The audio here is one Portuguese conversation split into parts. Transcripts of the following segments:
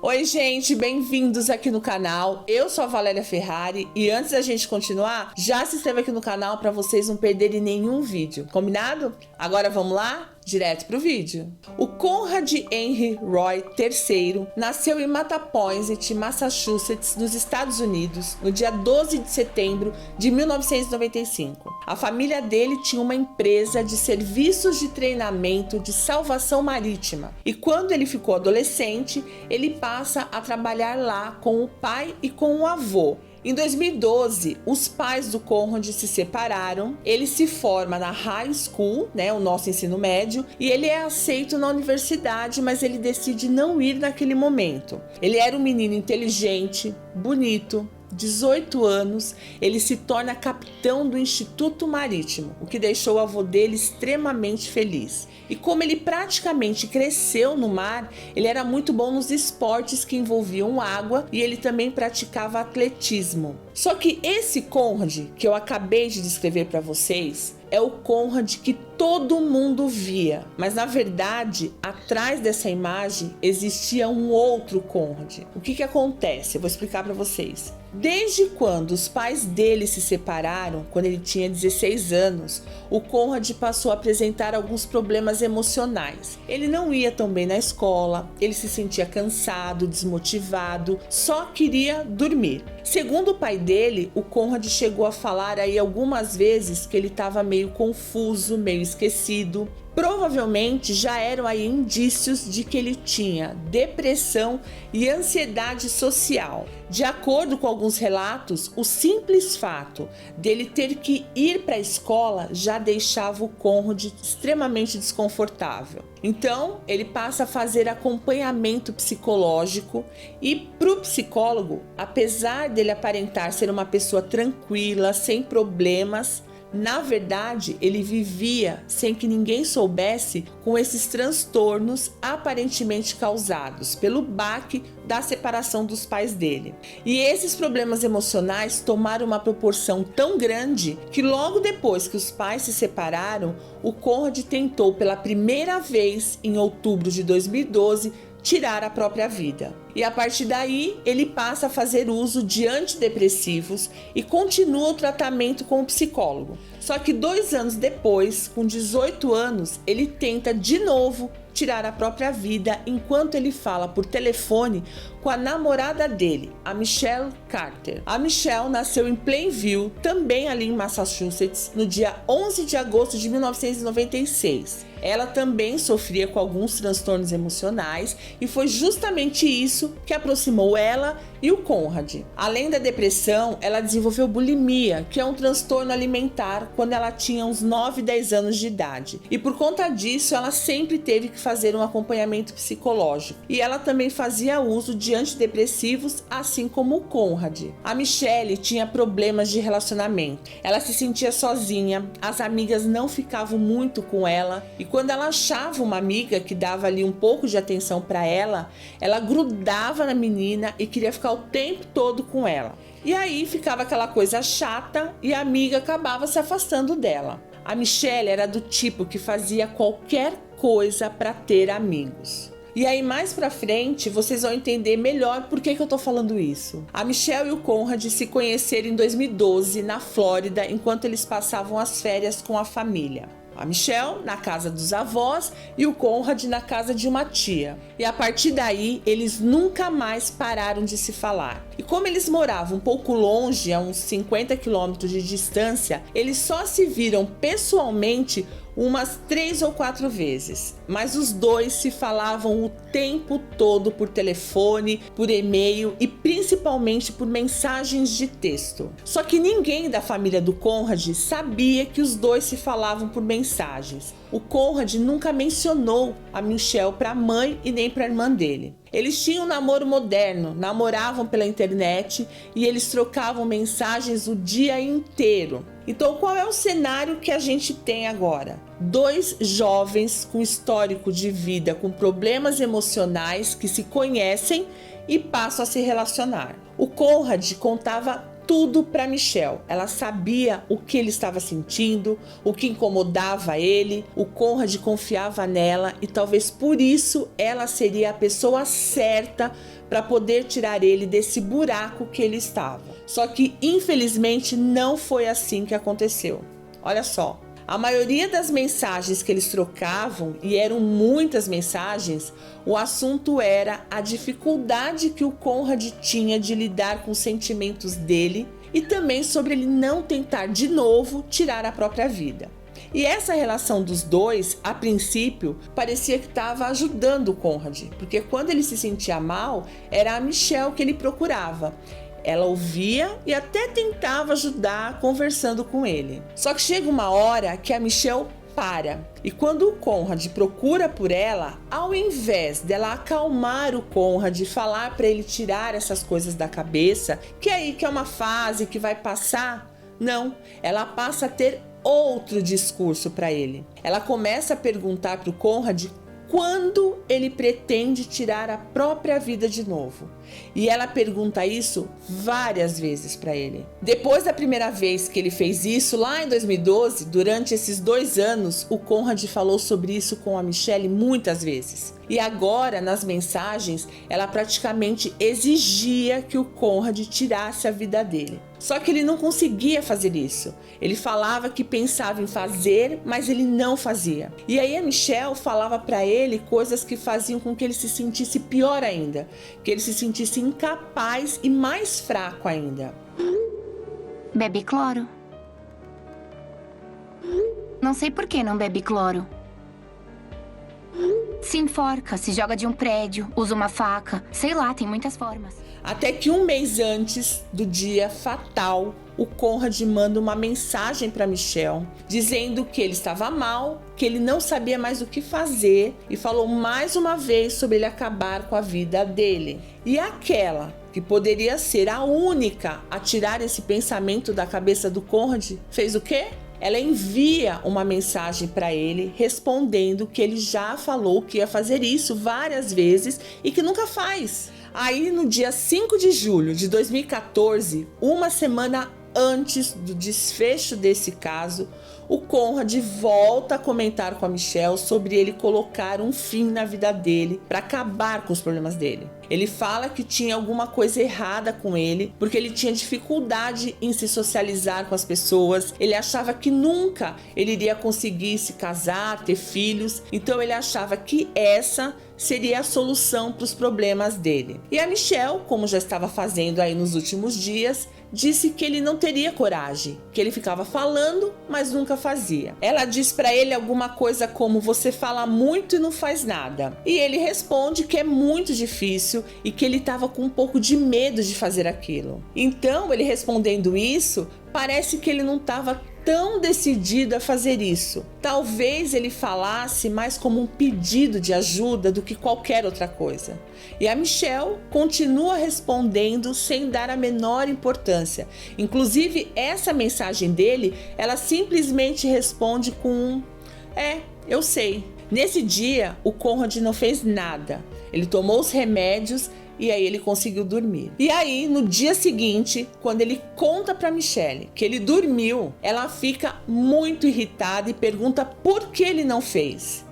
Oi, gente, bem-vindos aqui no canal. Eu sou a Valéria Ferrari e antes da gente continuar, já se inscreva aqui no canal para vocês não perderem nenhum vídeo, combinado? Agora vamos lá? Direto pro vídeo. O Conrad Henry Roy III nasceu em Mattapoisett, Massachusetts, nos Estados Unidos, no dia 12 de setembro de 1995. A família dele tinha uma empresa de serviços de treinamento de salvação marítima e quando ele ficou adolescente, ele passa a trabalhar lá com o pai e com o avô. Em 2012, os pais do Conrad se separaram, ele se forma na high school, o nosso ensino médio, e ele é aceito na universidade, mas ele decide não ir naquele momento. Ele era um menino inteligente, bonito, 18 anos, ele se torna capitão do Instituto Marítimo, o que deixou o avô dele extremamente feliz. E como ele praticamente cresceu no mar, ele era muito bom nos esportes que envolviam água e ele também praticava atletismo. Só que esse Conrad, que eu acabei de descrever para vocês, é o Conrad que todo mundo via, mas na verdade, atrás dessa imagem existia um outro Conrad. O que acontece? Eu vou explicar para vocês. Desde quando os pais dele se separaram, quando ele tinha 16 anos, o Conrad passou a apresentar alguns problemas emocionais. Ele não ia tão bem na escola, ele se sentia cansado, desmotivado, só queria dormir. Segundo o pai dele, o Conrad chegou a falar aí algumas vezes que ele estava meio confuso, meio esquecido. Provavelmente já eram aí indícios de que ele tinha depressão e ansiedade social. De acordo com alguns relatos, o simples fato dele ter que ir para a escola já deixava o Conrad extremamente desconfortável. Então, ele passa a fazer acompanhamento psicológico e para o psicólogo, apesar dele aparentar ser uma pessoa tranquila, sem problemas, na verdade, ele vivia sem que ninguém soubesse com esses transtornos aparentemente causados pelo baque da separação dos pais dele. E esses problemas emocionais tomaram uma proporção tão grande que logo depois que os pais se separaram, o Conrad tentou pela primeira vez em outubro de 2012 tirar a própria vida. E a partir daí, ele passa a fazer uso de antidepressivos e continua o tratamento com o psicólogo. Só que 2 anos depois, com 18 anos, ele tenta de novo tirar a própria vida enquanto ele fala por telefone com a namorada dele, a Michelle Carter. A Michelle nasceu em Plainville, também ali em Massachusetts, no dia 11 de agosto de 1996. Ela também sofria com alguns transtornos emocionais e foi justamente isso que aproximou ela e o Conrad. Além da depressão, ela desenvolveu bulimia, que é um transtorno alimentar, quando ela tinha uns 9, 10 anos de idade. E por conta disso, ela sempre teve que fazer um acompanhamento psicológico. E ela também fazia uso de antidepressivos, assim como o Conrad. A Michelle tinha problemas de relacionamento. Ela se sentia sozinha, as amigas não ficavam muito com ela e quando ela achava uma amiga que dava ali um pouco de atenção para ela, ela grudava na menina e queria ficar o tempo todo com ela. E aí ficava aquela coisa chata e a amiga acabava se afastando dela. A Michelle era do tipo que fazia qualquer coisa para ter amigos. E aí mais pra frente vocês vão entender melhor por que eu tô falando isso. A Michelle e o Conrad se conheceram em 2012 na Flórida enquanto eles passavam as férias com a família. A Michelle na casa dos avós e o Conrad na casa de uma tia. E a partir daí, eles nunca mais pararam de se falar. E como eles moravam um pouco longe, a uns 50 quilômetros de distância, eles só se viram pessoalmente umas 3 ou 4 vezes, mas os dois se falavam o tempo todo por telefone, por e-mail e principalmente por mensagens de texto. Só que ninguém da família do Conrad sabia que os dois se falavam por mensagens. O Conrad nunca mencionou a Michelle para a mãe e nem para a irmã dele. Eles tinham um namoro moderno, namoravam pela internet e eles trocavam mensagens o dia inteiro. Então, qual é o cenário que a gente tem agora? 2 jovens com histórico de vida com problemas emocionais que se conhecem e passam a se relacionar. O Conrad contava tudo para Michel. Ela sabia o que ele estava sentindo, o que incomodava ele. O Conrad confiava nela e talvez por isso ela seria a pessoa certa para poder tirar ele desse buraco que ele estava. Só que infelizmente não foi assim que aconteceu. Olha só, a maioria das mensagens que eles trocavam, e eram muitas mensagens, o assunto era a dificuldade que o Conrad tinha de lidar com os sentimentos dele e também sobre ele não tentar de novo tirar a própria vida. E essa relação dos dois, a princípio, parecia que estava ajudando o Conrad, porque quando ele se sentia mal, era a Michelle que ele procurava. Ela ouvia e até tentava ajudar conversando com ele. Só que chega uma hora que a Michelle para. E quando o Conrad procura por ela, ao invés dela acalmar o Conrad e falar para ele tirar essas coisas da cabeça, que é uma fase que vai passar, não, ela passa a ter outro discurso para ele. Ela começa a perguntar para o Conrad quando ele pretende tirar a própria vida de novo. E ela pergunta isso várias vezes para ele. Depois da primeira vez que ele fez isso, lá em 2012, durante esses 2 anos, o Conrad falou sobre isso com a Michelle muitas vezes. E agora, nas mensagens, ela praticamente exigia que o Conrad tirasse a vida dele. Só que ele não conseguia fazer isso. Ele falava que pensava em fazer, mas ele não fazia. E aí a Michelle falava para ele coisas que faziam com que ele se sentisse pior ainda, que ele se sentisse incapaz e mais fraco ainda. Bebe cloro. Não sei por que não bebe cloro. Se enforca, se joga de um prédio, usa uma faca. Sei lá, tem muitas formas. Até que 1 mês antes do dia fatal, o Conrad manda uma mensagem para Michelle, dizendo que ele estava mal, que ele não sabia mais o que fazer e falou mais uma vez sobre ele acabar com a vida dele. E aquela que poderia ser a única a tirar esse pensamento da cabeça do Conrad, fez o quê? Ela envia uma mensagem para ele respondendo que ele já falou que ia fazer isso várias vezes e que nunca faz. Aí no dia 5 de julho de 2014, uma semana antes do desfecho desse caso, o Conrad volta a comentar com a Michelle sobre ele colocar um fim na vida dele para acabar com os problemas dele. Ele fala que tinha alguma coisa errada com ele, porque ele tinha dificuldade em se socializar com as pessoas. Ele achava que nunca ele iria conseguir se casar, ter filhos. Então ele achava que essa seria a solução para os problemas dele. E a Michelle, como já estava fazendo aí nos últimos dias, disse que ele não teria coragem, que ele ficava falando, mas nunca fazia. Ela diz para ele alguma coisa como: você fala muito e não faz nada. E ele responde que é muito difícil e que ele estava com um pouco de medo de fazer aquilo. Então, ele respondendo isso, parece que ele não estava tão decidido a fazer isso. Talvez ele falasse mais como um pedido de ajuda do que qualquer outra coisa. E a Michelle continua respondendo sem dar a menor importância. Inclusive, essa mensagem dele, ela simplesmente responde com um: eu sei. Nesse dia, o Conrad não fez nada. Ele tomou os remédios e aí ele conseguiu dormir. E aí, no dia seguinte, quando ele conta pra Michelle que ele dormiu, ela fica muito irritada e pergunta por que ele não fez.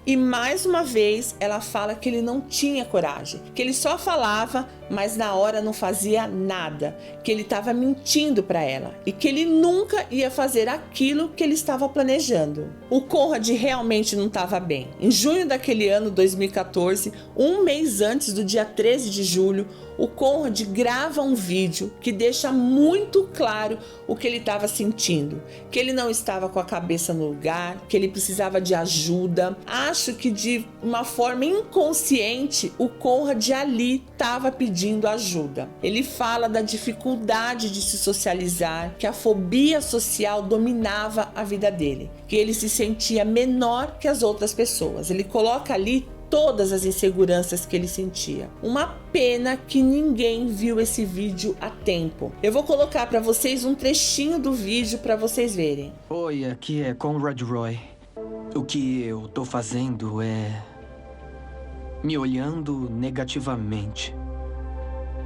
E mais uma vez ela fala que ele não tinha coragem, que ele só falava, mas na hora não fazia nada, que ele estava mentindo para ela e que ele nunca ia fazer aquilo que ele estava planejando. O Conrad realmente não estava bem. Em junho daquele ano, 2014, um mês antes do dia 13 de julho, o Conrad grava um vídeo que deixa muito claro o que ele estava sentindo, que ele não estava com a cabeça no lugar, que ele precisava de ajuda. Acho que de uma forma inconsciente, o Conrad ali estava pedindo ajuda. Ele fala da dificuldade de se socializar, que a fobia social dominava a vida dele, que ele se sentia menor que as outras pessoas. Ele coloca ali todas as inseguranças que ele sentia. Uma pena que ninguém viu esse vídeo a tempo. Eu vou colocar para vocês um trechinho do vídeo para vocês verem. Oi, aqui é Conrad Roy. O que eu tô fazendo é me olhando negativamente.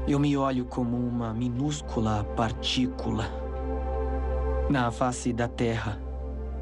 Eu me olho como uma minúscula partícula na face da Terra.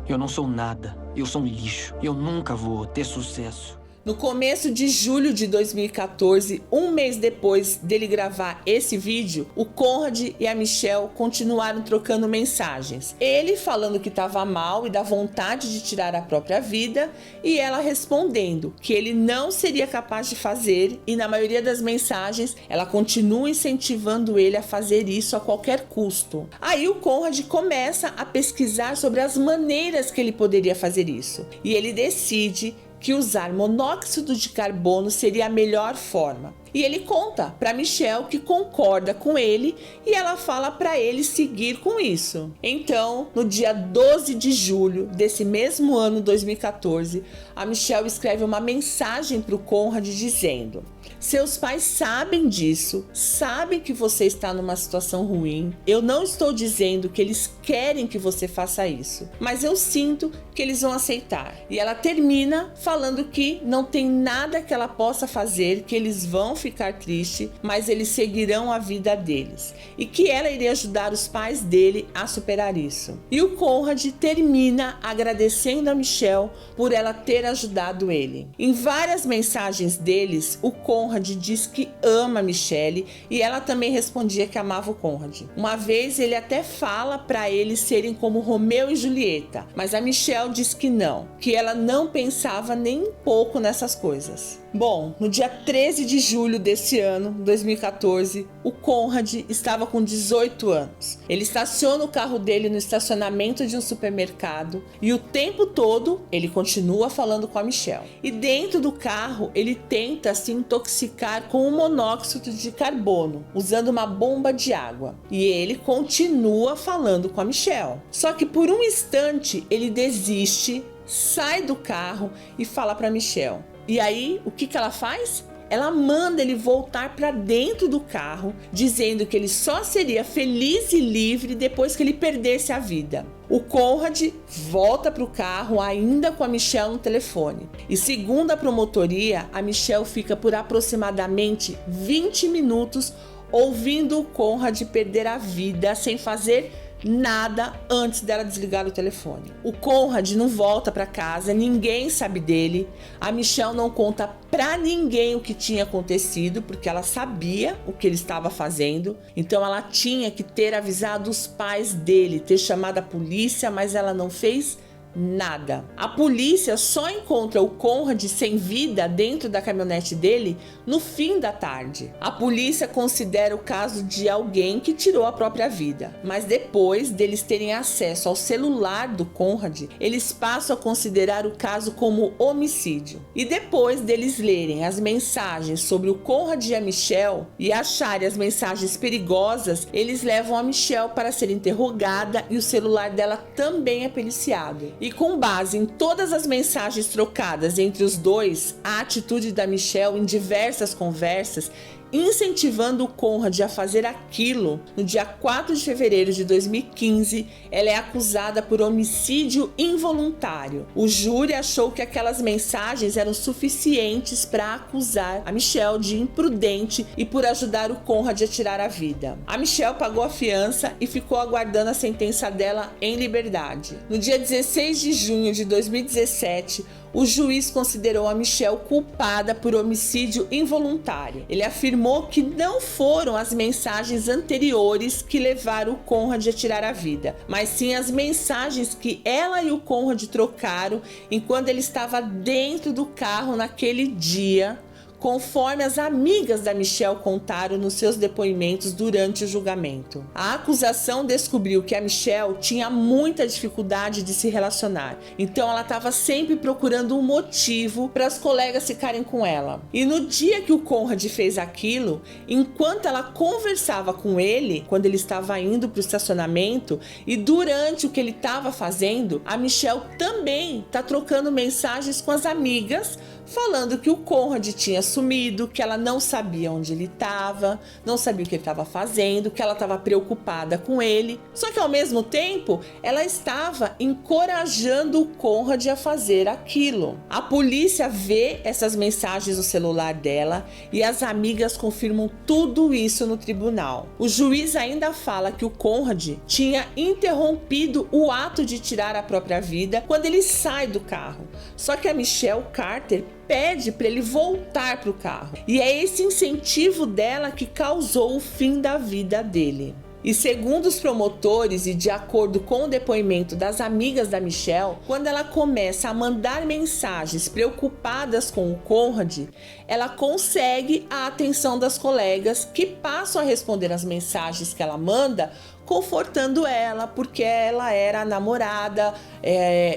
Eu não sou nada. Eu sou um lixo. Eu nunca vou ter sucesso. No começo de julho de 2014, um mês depois dele gravar esse vídeo, o Conrad e a Michelle continuaram trocando mensagens. Ele falando que estava mal e da vontade de tirar a própria vida, e ela respondendo que ele não seria capaz de fazer, e na maioria das mensagens ela continua incentivando ele a fazer isso a qualquer custo. Aí o Conrad começa a pesquisar sobre as maneiras que ele poderia fazer isso, e ele decide que usar monóxido de carbono seria a melhor forma. E ele conta para Michelle que concorda com ele e ela fala para ele seguir com isso. Então, no dia 12 de julho desse mesmo ano 2014, a Michelle escreve uma mensagem para o Conrad dizendo: seus pais sabem disso, sabem que você está numa situação ruim. Eu não estou dizendo que eles querem que você faça isso, mas eu sinto que eles vão aceitar. E ela termina falando que não tem nada que ela possa fazer, que eles vão ficar tristes, mas eles seguirão a vida deles. E que ela iria ajudar os pais dele a superar isso. E o Conrad termina agradecendo a Michelle por ela ter ajudado ele. Em várias mensagens deles, o Conrad diz que ama a Michelle e ela também respondia que amava o Conrad. Uma vez ele até fala para eles serem como Romeu e Julieta, mas a Michelle diz que não, que ela não pensava nem um pouco nessas coisas. Bom, no dia 13 de julho desse ano, 2014, o Conrad estava com 18 anos. Ele estaciona o carro dele no estacionamento de um supermercado e o tempo todo ele continua falando com a Michelle. E dentro do carro ele tenta se intoxicar com o monóxido de carbono, usando uma bomba de água. E ele continua falando com a Michelle. Só que por um instante ele desiste, sai do carro e fala para Michelle. E aí, o que ela faz? Ela manda ele voltar para dentro do carro, dizendo que ele só seria feliz e livre depois que ele perdesse a vida. O Conrad volta para o carro ainda com a Michelle no telefone. E segundo a promotoria, a Michelle fica por aproximadamente 20 minutos ouvindo o Conrad perder a vida sem fazer nada antes dela desligar o telefone. O Conrad não volta para casa, ninguém sabe dele. A Michelle não conta para ninguém o que tinha acontecido, porque ela sabia o que ele estava fazendo. Então ela tinha que ter avisado os pais dele, ter chamado a polícia, mas ela não fez nada. A polícia só encontra o Conrad sem vida dentro da caminhonete dele no fim da tarde. A polícia considera o caso de alguém que tirou a própria vida, mas depois deles terem acesso ao celular do Conrad, eles passam a considerar o caso como homicídio. E depois deles lerem as mensagens sobre o Conrad e a Michelle e acharem as mensagens perigosas, eles levam a Michelle para ser interrogada e o celular dela também é periciado. E com base em todas as mensagens trocadas entre os dois, a atitude da Michelle em diversas conversas, incentivando o Conrad a fazer aquilo, no dia 4 de fevereiro de 2015, ela é acusada por homicídio involuntário. O júri achou que aquelas mensagens eram suficientes para acusar a Michelle de imprudente e por ajudar o Conrad a tirar a vida. A Michelle pagou a fiança e ficou aguardando a sentença dela em liberdade. No dia 16 de junho de 2017, o juiz considerou a Michelle culpada por homicídio involuntário. Ele afirmou que não foram as mensagens anteriores que levaram o Conrad a tirar a vida, mas sim as mensagens que ela e o Conrad trocaram enquanto ele estava dentro do carro naquele dia, conforme as amigas da Michelle contaram nos seus depoimentos durante o julgamento. A acusação descobriu que a Michelle tinha muita dificuldade de se relacionar, então ela estava sempre procurando um motivo para as colegas ficarem com ela. E no dia que o Conrad fez aquilo, enquanto ela conversava com ele, quando ele estava indo para o estacionamento, e durante o que ele estava fazendo, a Michelle também está trocando mensagens com as amigas, falando que o Conrad tinha sumido, que ela não sabia onde ele estava, não sabia o que ele estava fazendo, que ela estava preocupada com ele. Só que ao mesmo tempo, ela estava encorajando o Conrad a fazer aquilo. A polícia vê essas mensagens no celular dela e as amigas confirmam tudo isso no tribunal. O juiz ainda fala que o Conrad tinha interrompido o ato de tirar a própria vida quando ele sai do carro. Só que a Michelle Carter pede para ele voltar para o carro. E é esse incentivo dela que causou o fim da vida dele. E segundo os promotores e de acordo com o depoimento das amigas da Michelle, quando ela começa a mandar mensagens preocupadas com o Conrad, ela consegue a atenção das colegas que passam a responder as mensagens que ela manda, confortando ela, porque ela era a namorada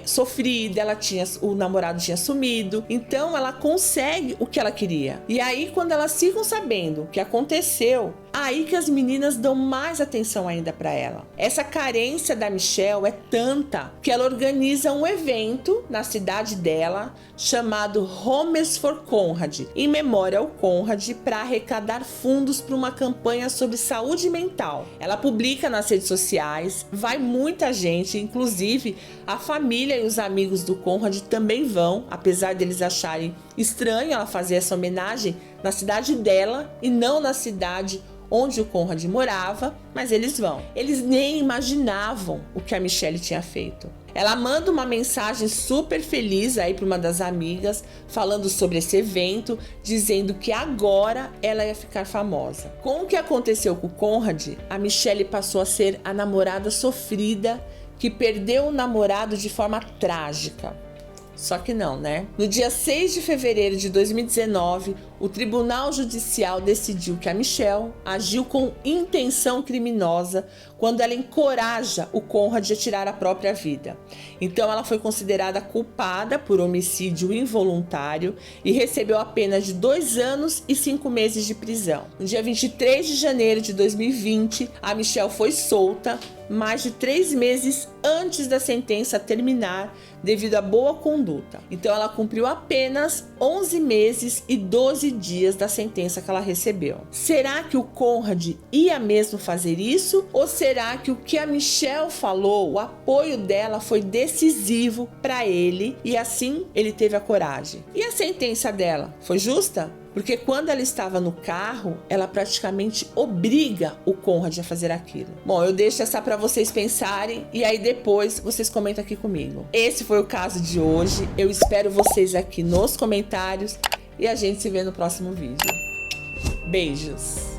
sofrida, o namorado tinha sumido, então ela consegue o que ela queria. E aí quando elas ficam sabendo o que aconteceu, aí que as meninas dão mais atenção ainda para ela. Essa carência da Michelle é tanta que ela organiza um evento na cidade dela chamado Homes for Conrad, em memória ao Conrad, para arrecadar fundos para uma campanha sobre saúde mental. Ela publica nas redes sociais, vai muita gente, inclusive a família e os amigos do Conrad também vão, apesar deles acharem estranho ela fazer essa homenagem na cidade dela e não na cidade onde o Conrad morava, mas eles vão. Eles nem imaginavam o que a Michelle tinha feito. Ela manda uma mensagem super feliz aí para uma das amigas, falando sobre esse evento, dizendo que agora ela ia ficar famosa. Com o que aconteceu com o Conrad, a Michelle passou a ser a namorada sofrida que perdeu o namorado de forma trágica. Só que não, né? No dia 6 de fevereiro de 2019, o Tribunal Judicial decidiu que a Michelle agiu com intenção criminosa quando ela encoraja o Conrad a tirar a própria vida. Então ela foi considerada culpada por homicídio involuntário e recebeu a pena de 2 anos e 5 meses de prisão. No dia 23 de janeiro de 2020, a Michelle foi solta mais de 3 meses antes da sentença terminar devido à boa conduta. Então ela cumpriu apenas 11 meses e 12 dias da sentença que ela recebeu. Será que o Conrad ia mesmo fazer isso? Ou será que o que a Michelle falou, o apoio dela foi decisivo para ele e assim ele teve a coragem? E a sentença dela foi justa? Porque quando ela estava no carro, ela praticamente obriga o Conrad a fazer aquilo. Bom, eu deixo essa para vocês pensarem e aí depois vocês comentam aqui comigo. Esse foi o caso de hoje. Eu espero vocês aqui nos comentários e a gente se vê no próximo vídeo. Beijos!